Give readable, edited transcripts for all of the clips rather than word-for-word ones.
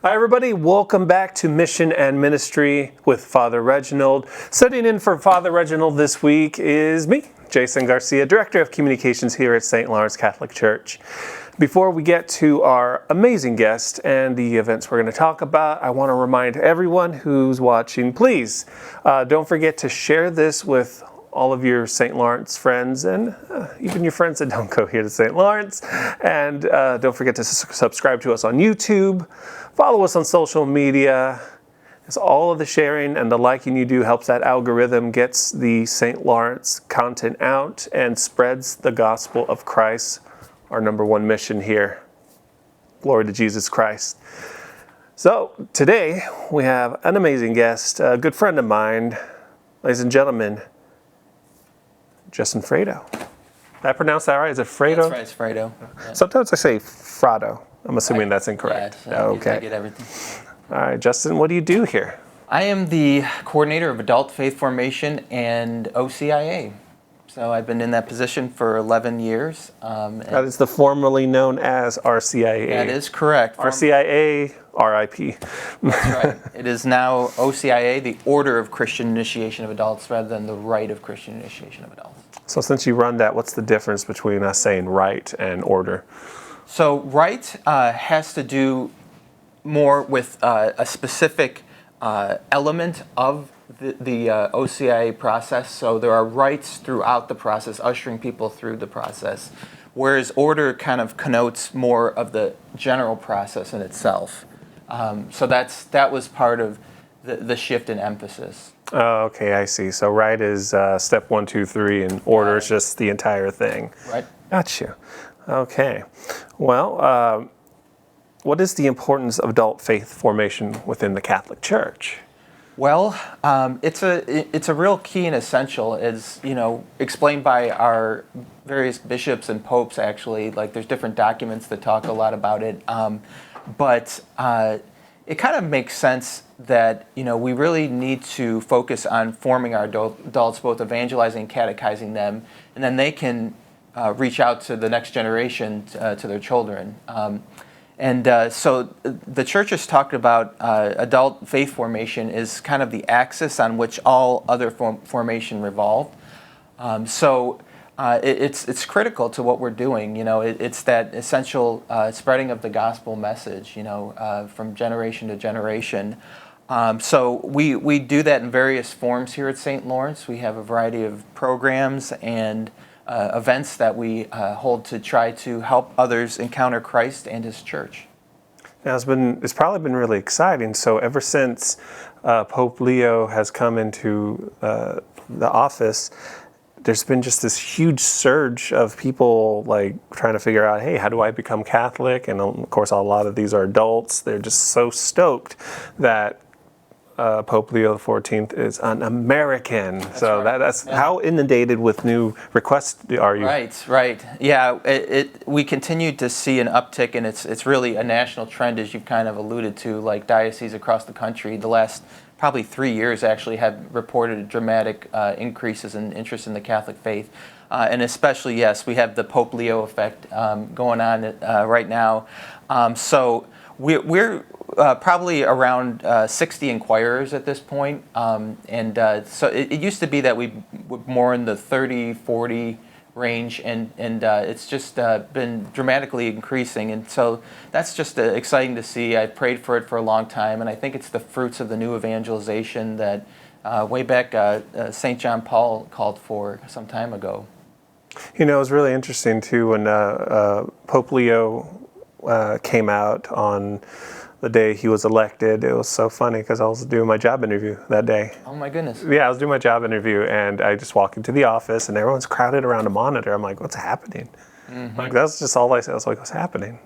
Hi everybody, welcome back to Mission and Ministry with Father Reginald. Sitting in for Father Reginald this week is me, Jason Garcia, Director of Communications here at St. Laurence Catholic Church. Before we get to our amazing guest and the events we're going to talk about, I want to remind everyone who's watching, please don't forget to share this with all of your St. Lawrence friends and even your friends that don't go here to St. Lawrence. And don't forget to subscribe to us on YouTube. Follow us on social media. It's all of the sharing and the liking you do helps that algorithm, gets the St. Lawrence content out and spreads the gospel of Christ, our number one mission here. Glory to Jesus Christ. So today we have an amazing guest, a good friend of mine, ladies and gentlemen, Justin Frato. Did I pronounce that right? Is it Frato? That's right, it's Frato. Yeah. Sometimes I say Frato. I'm assuming that's incorrect. Yeah, so okay. I get everything. All right, Justin, what do you do here? I am the coordinator of adult faith formation and OCIA. So I've been in that position for 11 years. That is the formerly known as RCIA. That is correct. RCIA, RIP. That's right. It is now OCIA, the Order of Christian Initiation of Adults, rather than the Rite of Christian Initiation of Adults. So since you run that, what's the difference between us saying rite and order? So rite has to do more with a specific element of the OCIA process. So there are rites throughout the process, ushering people through the process, whereas order kind of connotes more of the general process in itself. So that was part of the shift in emphasis. Oh, okay, I see. So rite is step 1, 2, 3, and order is just the entire thing. Right. Gotcha. Okay. Well, what is the importance of adult faith formation within the Catholic Church? Well, it's a real key and essential, as explained by our various bishops and popes. Actually, like there's different documents that talk a lot about it, but it kind of makes sense that we really need to focus on forming our adults, both evangelizing, catechizing them, and then they can reach out to the next generation, to their children. So the Church has talked about adult faith formation is kind of the axis on which all other formation revolve. It's critical to what we're doing. It's that essential spreading of the gospel message, from generation to generation. So we do that in various forms here at St. Lawrence. We have a variety of programs and events that we hold to try to help others encounter Christ and His Church. Now it's probably been really exciting. So ever since Pope Leo has come into the office, there's been just this huge surge of people like trying to figure out, hey, how do I become Catholic? And of course, a lot of these are adults. They're just so stoked that Pope Leo XIV is an American. That's yeah. How inundated with new requests are you? Right. Yeah, we continue to see an uptick, and it's really a national trend, as you've kind of alluded to, like dioceses across the country. The last probably 3 years actually have reported dramatic increases in interest in the Catholic faith. And especially, yes, we have the Pope Leo effect going on right now. So we're probably around 60 inquirers at this point. So it used to be that we were more in the 30, 40 range, and it's just been dramatically increasing. And so that's just exciting to see. I've prayed for it for a long time, and I think it's the fruits of the new evangelization that way back St. John Paul called for some time ago. It was really interesting, too, when Pope Leo came out on the day he was elected. It was so funny because I was doing my job interview that day. Oh my goodness. Yeah, I was doing my job interview and I just walked into the office and everyone's crowded around a monitor. I'm like, what's happening? Mm-hmm. Like, that's just all I said. I was like, what's happening?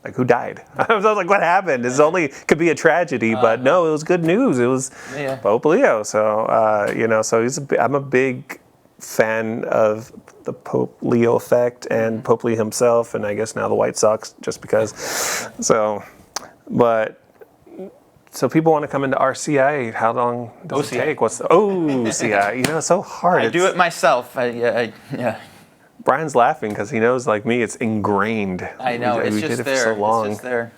Like, who died? I was like, what happened? This only could be a tragedy, but no, it was good news. It was Pope Leo. So, I'm a big fan of the Pope Leo effect and Pope Leo himself, and I guess now the White Sox, just because. So people want to come into RCIA. How long does it take? What's the OCI? It's so hard. I do it myself. Yeah. Brian's laughing because he knows, like me, it's ingrained. I know. It's just there. So long. It's just there.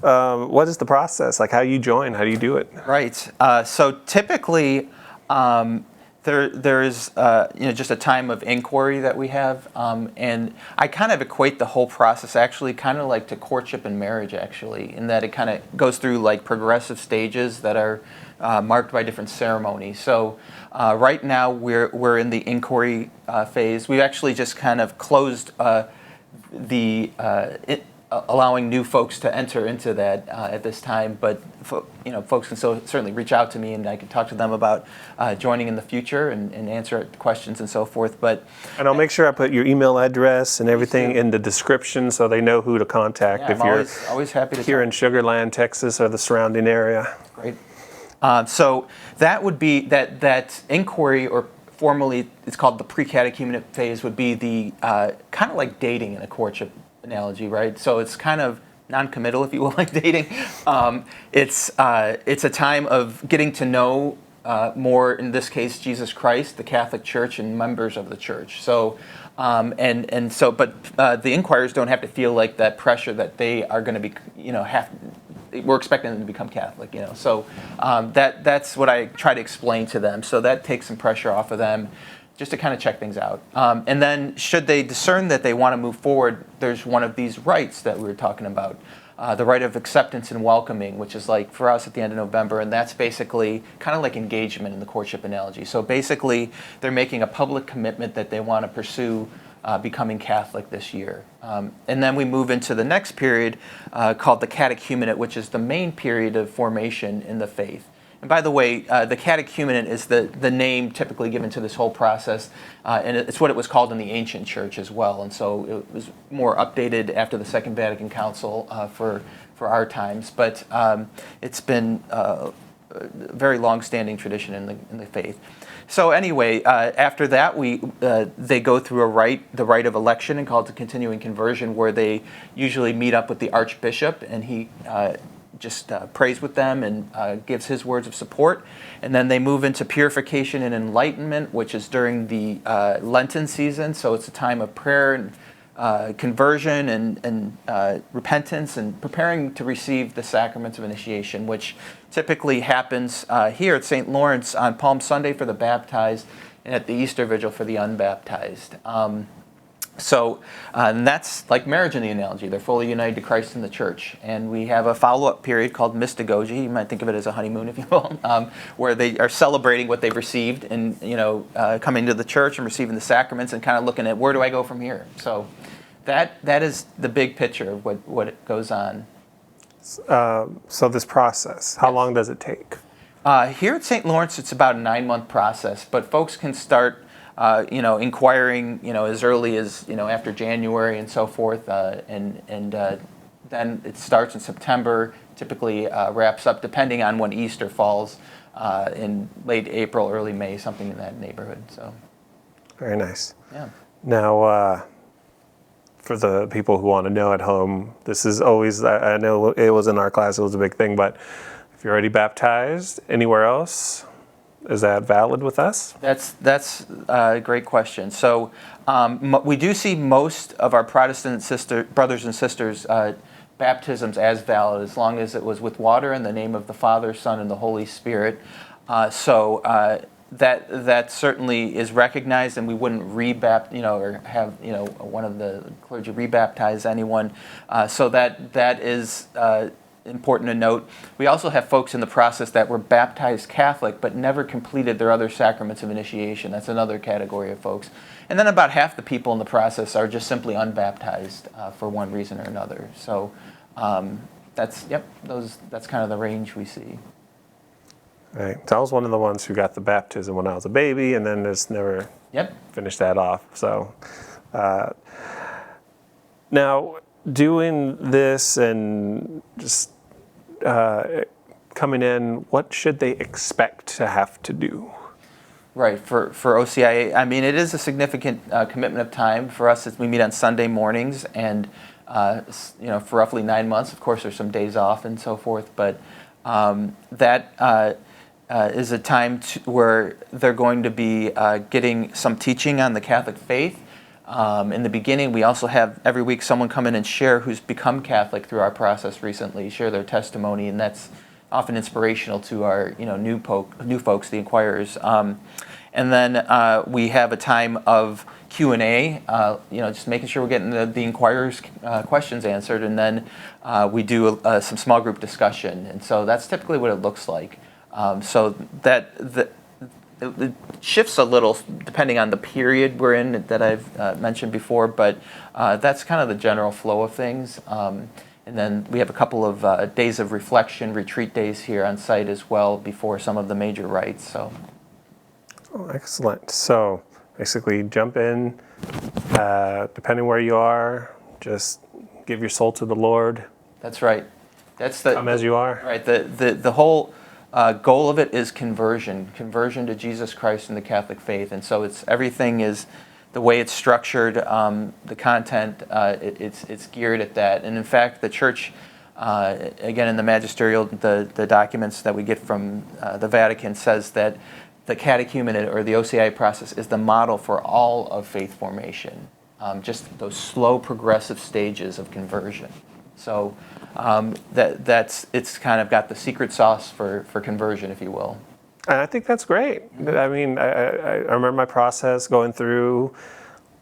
what is the process? Like how you join? How do you do it? Right. So typically, there's just a time of inquiry that we have, and I kind of equate the whole process actually kind of like to courtship and marriage actually, in that it kind of goes through like progressive stages that are marked by different ceremonies. So right now we're in the inquiry phase. We've actually just kind of closed allowing new folks to enter into that at this time, but folks can certainly reach out to me, and I can talk to them about joining in the future and answer questions and so forth. And I'll make sure I put your email address and everything in the description so they know who to contact if you're always happy to here in Sugar Land, Texas, or the surrounding area. Great. So that would be that inquiry, or formally it's called the pre-catechumenate phase, would be the kind of like dating in a courtship analogy, right? So it's kind of non-committal, if you will, like dating. It's a time of getting to know more, in this case, Jesus Christ, the Catholic Church, and members of the Church. So, but the inquirers don't have to feel like that pressure that they are going to be, we're expecting them to become Catholic, So that's what I try to explain to them. So that takes some pressure off of them, just to kind of check things out. And then should they discern that they want to move forward, there's one of these rites that we were talking about, the rite of acceptance and welcoming, which is like for us at the end of November, and that's basically kind of like engagement in the courtship analogy. So basically, they're making a public commitment that they want to pursue becoming Catholic this year. And then we move into the next period called the catechumenate, which is the main period of formation in the faith. And by the way, the catechumenate is the name typically given to this whole process, and it's what it was called in the ancient church as well. And so it was more updated after the Second Vatican Council for our times. But it's been a very long-standing tradition in the faith. So anyway, after that, they go through the rite of election, and called the continuing conversion, where they usually meet up with the archbishop, and he just prays with them and gives his words of support. And then they move into purification and enlightenment, which is during the Lenten season. So it's a time of prayer and conversion and repentance, and preparing to receive the sacraments of initiation, which typically happens here at St. Laurence on Palm Sunday for the baptized, and at the Easter Vigil for the unbaptized. And that's like marriage in the analogy. They're fully united to Christ and the Church. And we have a follow-up period called mystagogy. You might think of it as a honeymoon, if you will, where they are celebrating what they've received, and coming to the Church and receiving the sacraments, and kind of looking at, where do I go from here? So that is the big picture of what goes on. So this process, how long does it take? Here at St. Laurence, it's about a 9-month process, but folks can start inquiring, as early as, after January and so forth, and then it starts in September, typically wraps up, depending on when Easter falls, in late April, early May, something in that neighborhood. So, very nice. Yeah. Now, for the people who want to know at home, this is always, I know it was in our class, it was a big thing, but if you're already baptized anywhere else, is that valid with us? That's a great question. So we do see most of our Protestant brothers and sisters baptisms as valid, as long as it was with water in the name of the Father, Son, and the Holy Spirit. That certainly is recognized, and we wouldn't or have one of the clergy rebaptize anyone. So that is important to note. We also have folks in the process that were baptized Catholic but never completed their other sacraments of initiation. That's another category of folks. And then about half the people in the process are just simply unbaptized for one reason or another. So that's kind of the range we see. Right. So I was one of the ones who got the baptism when I was a baby, and then just never finished that off. So now, doing this and just coming in, what should they expect to have to do? Right, for OCIA, I mean, it is a significant commitment of time for us. As we meet on Sunday mornings, and for roughly 9 months. Of course, there's some days off and so forth, but that is a time where they're going to be getting some teaching on the Catholic faith. In the beginning, we also have every week someone come in and share who's become Catholic through our process recently, share their testimony, and that's often inspirational to our new folks, the inquirers. And then we have a time of Q&A, just making sure we're getting the inquirers' questions answered, and then we do some small group discussion, and so that's typically what it looks like. So it shifts a little depending on the period we're in that I've mentioned before, but that's kind of the general flow of things. And then we have a couple of days of reflection, retreat days here on site as well before some of the major rites. So. Oh, excellent. So basically jump in, depending where you are, just give your soul to the Lord. That's right. Come as you are. Right. The whole goal of it is conversion to Jesus Christ and the Catholic faith. And so everything is the way it's structured, the content, it's geared at that. And in fact, the Church, again in the magisterial, the documents that we get from the Vatican says that the catechumenate or the OCI process is the model for all of faith formation, just those slow progressive stages of conversion. So it's kind of got the secret sauce for conversion, if you will. And I think that's great. I mean, I remember my process going through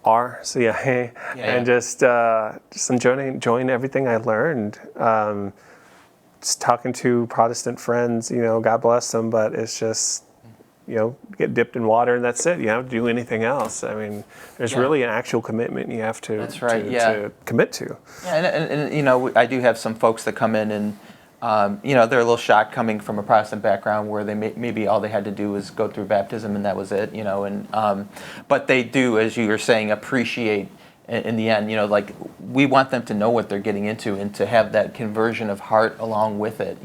RCIA and just enjoying everything I learned. Just talking to Protestant friends, God bless them, but it's just, get dipped in water and that's it. You don't have to do anything else. I mean, there's really an actual commitment you have to, to commit to. Yeah, and I do have some folks that come in and, they're a little shocked coming from a Protestant background where they maybe all they had to do was go through baptism and that was it, but they do, as you were saying, appreciate in the end, like we want them to know what they're getting into and to have that conversion of heart along with it,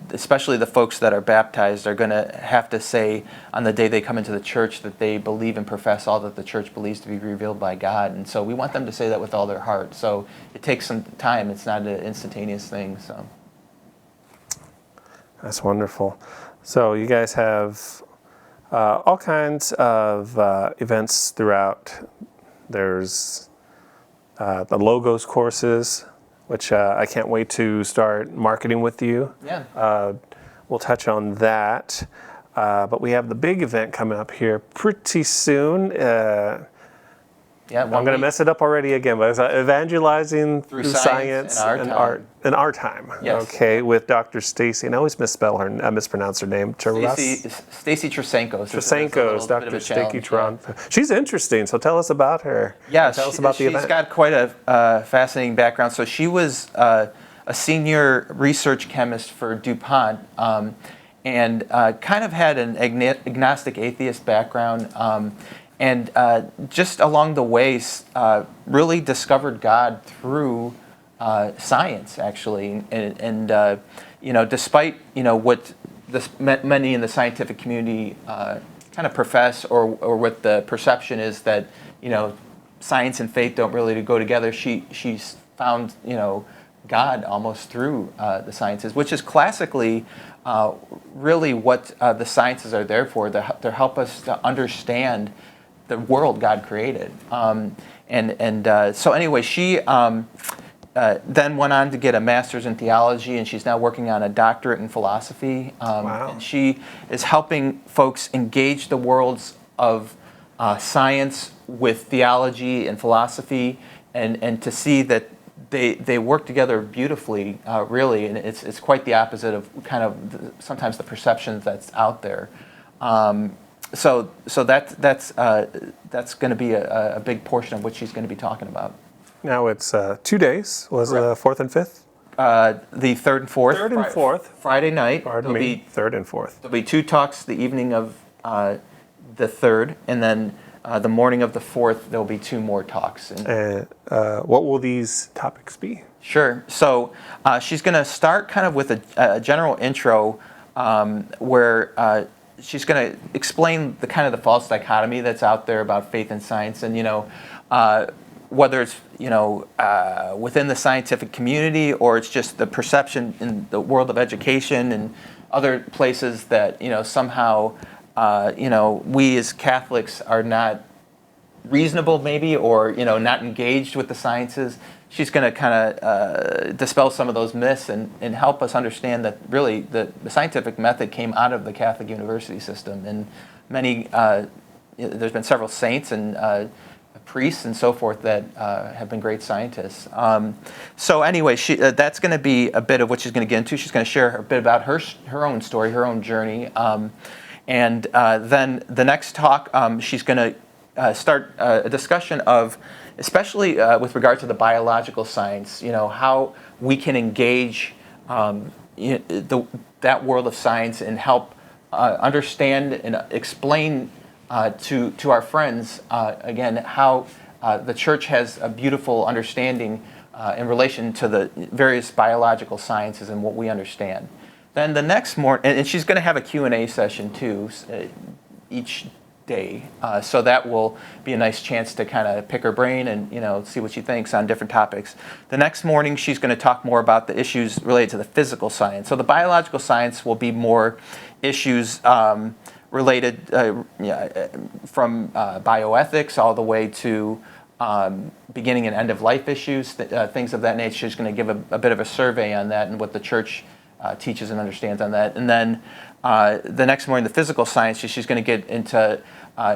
especially the folks that are baptized are going to have to say on the day they come into the church that they believe and profess all that the church believes to be revealed by God. And so we want them to say that with all their heart. So it takes some time. It's not an instantaneous thing. So that's wonderful. So you guys have all kinds of events throughout. There's the Logos courses, which I can't wait to start marketing with you. Yeah. We'll touch on that. But we have the big event coming up here pretty soon. I'm going to mess it up already again, but it's evangelizing through science and art in our time. Yes. Okay, with Dr. Stacy, and I always mispronounce her name. Stacy Trasenko. Dr. Stacy Trasenko. She's interesting, so tell us about her. Yeah, tell us about the event. She's got quite a fascinating background. So she was a senior research chemist for DuPont, and kind of had an agnostic atheist background. And just along the way, really discovered God through science, actually. And despite what many in the scientific community kind of profess, or what the perception is that science and faith don't really go together, she's found God almost through the sciences, which is classically really what the sciences are there for. To help us to understand the world God created. So anyway, she then went on to get a master's in theology, and she's now working on a doctorate in philosophy. Wow. And she is helping folks engage the worlds of science with theology and philosophy, and to see that they work together beautifully, really, and it's quite the opposite of kind of sometimes the perceptions that's out there. So that's going to be a big portion of what she's going to be talking about. Now it's 2 days. Was it 4th and 5th? The 3rd and 4th. 3rd and 4th. Friday night. Pardon me. 3rd and 4th. There'll be 2 talks the evening of the 3rd, and then the morning of the 4th there'll be 2 more talks. And what will these topics be? Sure. So she's going to start kind of with a general intro where she's going to explain the kind of the false dichotomy that's out there about faith and science, and whether it's within the scientific community or it's just the perception in the world of education and other places that somehow we as Catholics are not reasonable maybe, or not engaged with the sciences. She's going to kind of dispel some of those myths and help us understand that really the scientific method came out of the Catholic university system, and there's been several saints and priests and so forth that have been great scientists. So anyway, that's going to be a bit of what she's going to get into. She's going to share a bit about her own story, her own journey. And then the next talk, she's going to start a discussion of, especially with regard to the biological science, how we can engage that world of science and help understand and explain to our friends, again, how the church has a beautiful understanding in relation to the various biological sciences and what we understand. Then the next morning, and she's going to have a Q&A session too, each day. So that will be a nice chance to kind of pick her brain and see what she thinks on different topics. The next morning, she's going to talk more about the issues related to the physical science. So the biological science will be more issues related from bioethics all the way to beginning and end of life issues, things of that nature. She's going to give a bit of a survey on that and what the church teaches and understands on that. And then the next morning, the physical sciences, she's going to get into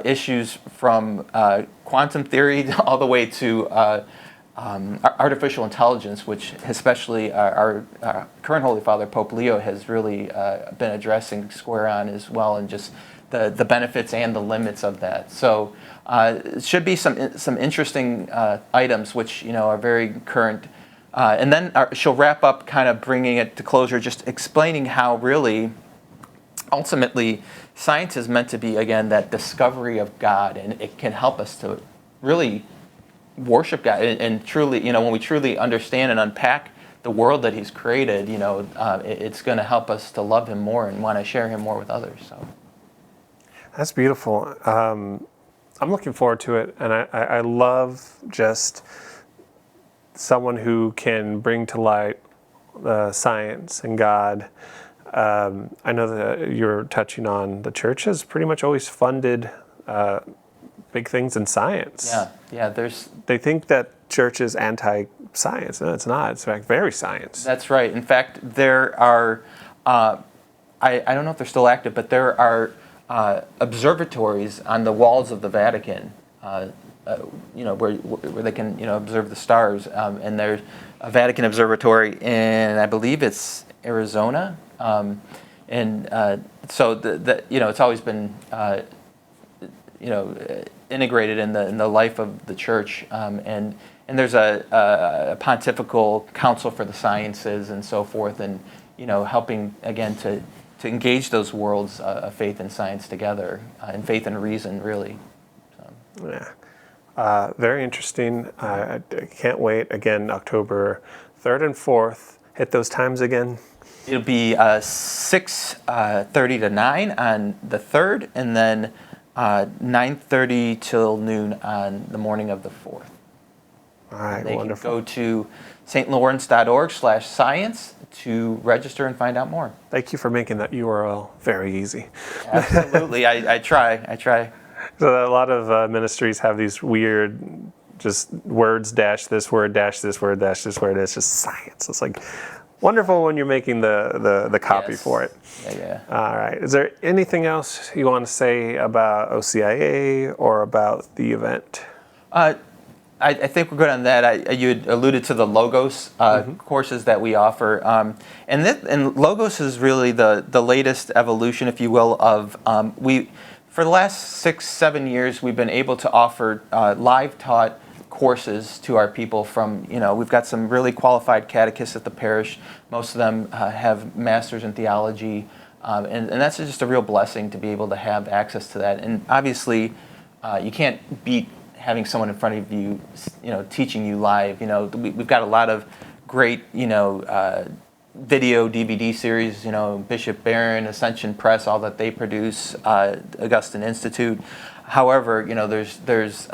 issues from quantum theory all the way to artificial intelligence, which especially our current Holy Father, Pope Leo, has really been addressing square on as well, and just the benefits and the limits of that. So it should be some interesting items which are very current. And then she'll wrap up kind of bringing it to closure, just explaining how really ultimately science is meant to be, again, that discovery of God, and it can help us to really worship God and truly, when we truly understand and unpack the world that He's created, it's going to help us to love Him more and want to share Him more with others. So that's beautiful. I'm looking forward to it, and I love just someone who can bring to light science and God. I know that you're touching on the church has pretty much always funded big things in science. Yeah. They think that church is anti-science. No, it's not. It's in fact very science. That's right. In fact, there are. I don't know if they're still active, but there are observatories on the walls of the Vatican. Where they can observe the stars. And there's a Vatican observatory in, I believe it's Arizona. So it's always been integrated in the life of the church, and there's a pontifical council for the sciences and so forth, and helping again to engage those worlds of faith and science together, and faith and reason really. So. Yeah, very interesting. I can't wait. Again, October 3rd and 4th. Hit those times again. It'll be 6:30 to 9 on the 3rd, and then 9:30 till noon on the morning of the 4th. All right, they wonderful. Can go to stlaurence.org/science to register and find out more. Thank you for making that URL very easy. Absolutely, I try. So a lot of ministries have these weird, just words dash this word dash this word dash this word. It's just science. It's like wonderful when you're making the copy for it. Yeah. All right. Is there anything else you want to say about OCIA or about the event? I think we're good on that. You had alluded to the Logos courses that we offer, and Logos is really the latest evolution, if you will, of for the last 6-7 years we've been able to offer live taught courses to our people from, we've got some really qualified catechists at the parish. Most of them have masters in theology, and that's just a real blessing to be able to have access to that. And obviously, you can't beat having someone in front of you, teaching you live. We've got a lot of great, video DVD series, Bishop Barron, Ascension Press, all that they produce, Augustine Institute. However, there's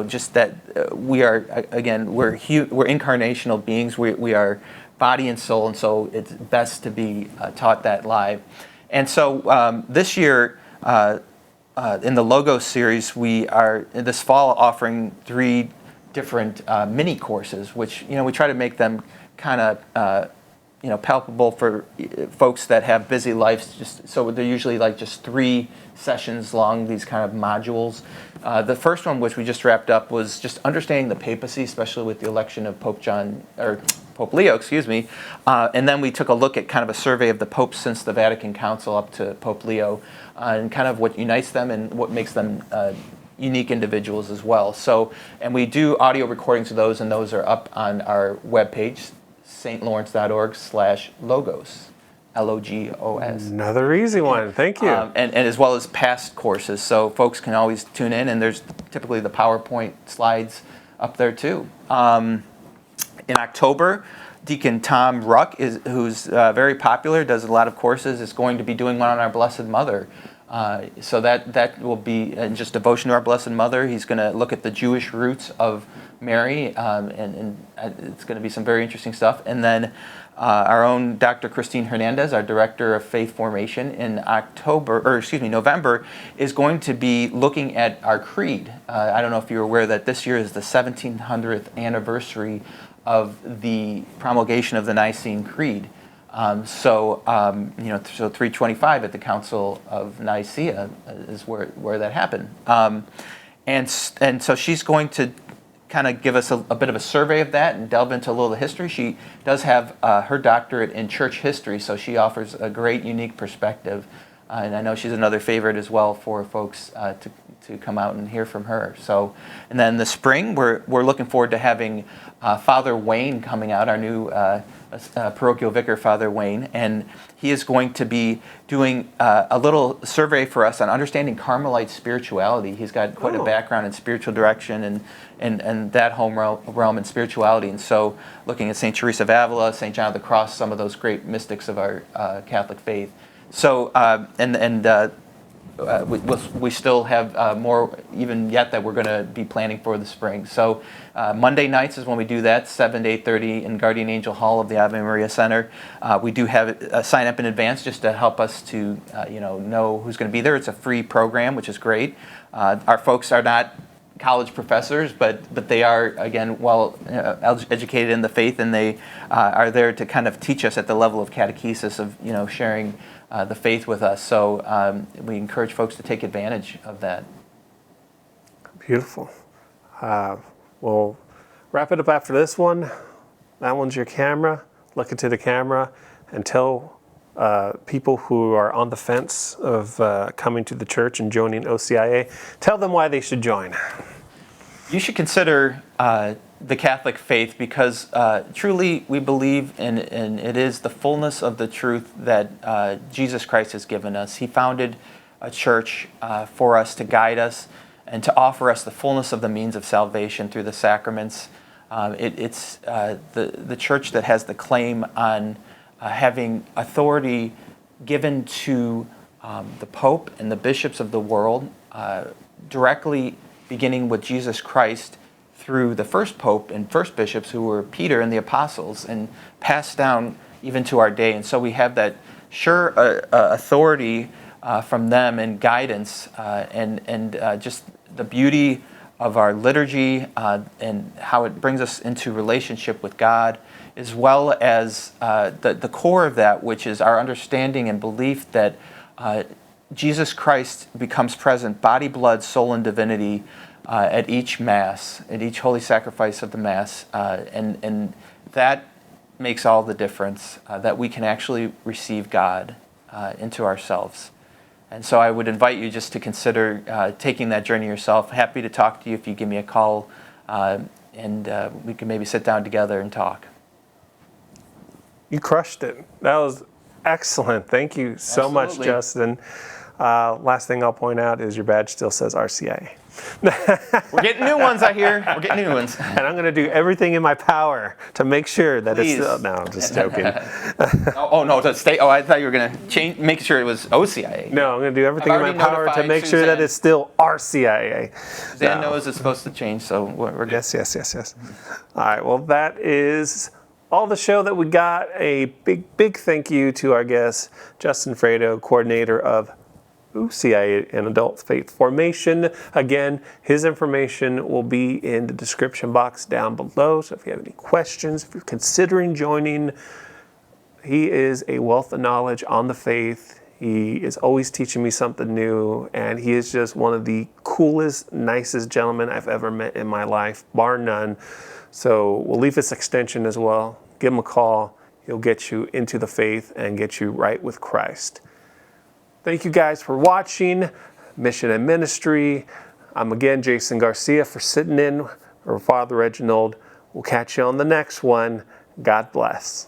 just that we are, again, we're incarnational beings. We are body and soul, and so it's best to be taught that live. And so this year, in the Logos series, we are this fall offering 3 different mini courses, which we try to make them kind of palpable for folks that have busy lives. Just so they're usually like just 3 sessions long. These kind of modules. The first one, which we just wrapped up, was just understanding the papacy, especially with the election of Pope Leo, excuse me. And then we took a look at kind of a survey of the popes since the Vatican Council up to Pope Leo, and kind of what unites them and what makes them unique individuals as well. So, and we do audio recordings of those, and those are up on our webpage, stlaurence.org/logos, LOGOS. Another easy one. Thank you. And as well as past courses, so folks can always tune in, and there's typically the PowerPoint slides up there too. In October, Deacon Tom Ruck, who's very popular, does a lot of courses, is going to be doing one on our Blessed Mother. So that will be just devotion to our Blessed Mother. He's going to look at the Jewish roots of Mary, and it's going to be some very interesting stuff. And then our own Dr. Christine Hernandez, our Director of Faith Formation, in November, is going to be looking at our creed. I don't know if you're aware that this year is the 1700th anniversary of the promulgation of the Nicene Creed. So 325 at the Council of Nicaea is where that happened. And so she's going to kind of give us a bit of a survey of that and delve into a little of the history. She does have her doctorate in church history, so she offers a great, unique perspective. And I know she's another favorite as well for folks to come out and hear from her. So, and then in the spring, we're looking forward to having Father Wayne coming out, our new parochial vicar, Father Wayne, and he is going to be doing a little survey for us on understanding Carmelite spirituality. He's got quite a background in spiritual direction and that home realm in spirituality, and so looking at St. Teresa of Avila, St. John of the Cross, some of those great mystics of our Catholic faith. So, we still have more even yet that we're going to be planning for the spring. So Monday nights is when we do that, 7 to 8:30 in Guardian Angel Hall of the Ave Maria Center. We do have a sign up in advance just to help us to know who's going to be there. It's a free program, which is great. Our folks are not college professors, but they are, again, well educated in the faith, and they are there to kind of teach us at the level of catechesis of sharing the faith with us. So we encourage folks to take advantage of that. Beautiful. We'll wrap it up after this one. That one's your camera. Look into the camera and tell people who are on the fence of coming to the church and joining OCIA, tell them why they should join. You should consider the Catholic faith because truly we believe in it is the fullness of the truth that Jesus Christ has given us. He founded a church for us to guide us and to offer us the fullness of the means of salvation through the sacraments. It's the church that has the claim on having authority given to the Pope and the bishops of the world, directly beginning with Jesus Christ through the first Pope and first bishops who were Peter and the apostles, and passed down even to our day. And so we have that sure authority from them and guidance and just the beauty of our liturgy and how it brings us into relationship with God, as well as the core of that, which is our understanding and belief that Jesus Christ becomes present, body, blood, soul, and divinity, at each Mass, at each holy sacrifice of the Mass, and that makes all the difference, that we can actually receive God into ourselves. And so I would invite you just to consider taking that journey yourself. Happy to talk to you if you give me a call, and we can maybe sit down together and talk. You crushed it. That was excellent. Thank you so much, Justin. Last thing I'll point out is your badge still says RCA. We're getting new ones, I hear. We're getting new ones. And I'm going to do everything in my power to make sure that Please. it's still... No, I'm just joking. No, to stay... Oh, I thought you were going to make sure it was OCIA. No, I'm going to do everything in my power to make sure that it's still RCIA. Suzanne knows it's supposed to change, so we're good. Yes. All right, well, that is all the show that we got. A big thank you to our guest, Justin Frato, coordinator of CIA and adult faith formation. Again, his information will be in the description box down below. So if you have any questions, if you're considering joining, he is a wealth of knowledge on the faith. He is always teaching me something new, and he is just one of the coolest, nicest gentlemen I've ever met in my life, bar none. So we'll leave his extension as well. Give him a call. He'll get you into the faith and get you right with Christ. Thank you guys for watching Mission and Ministry. I'm again Jason Garcia for sitting in for Father Reginald. We'll catch you on the next one. God bless.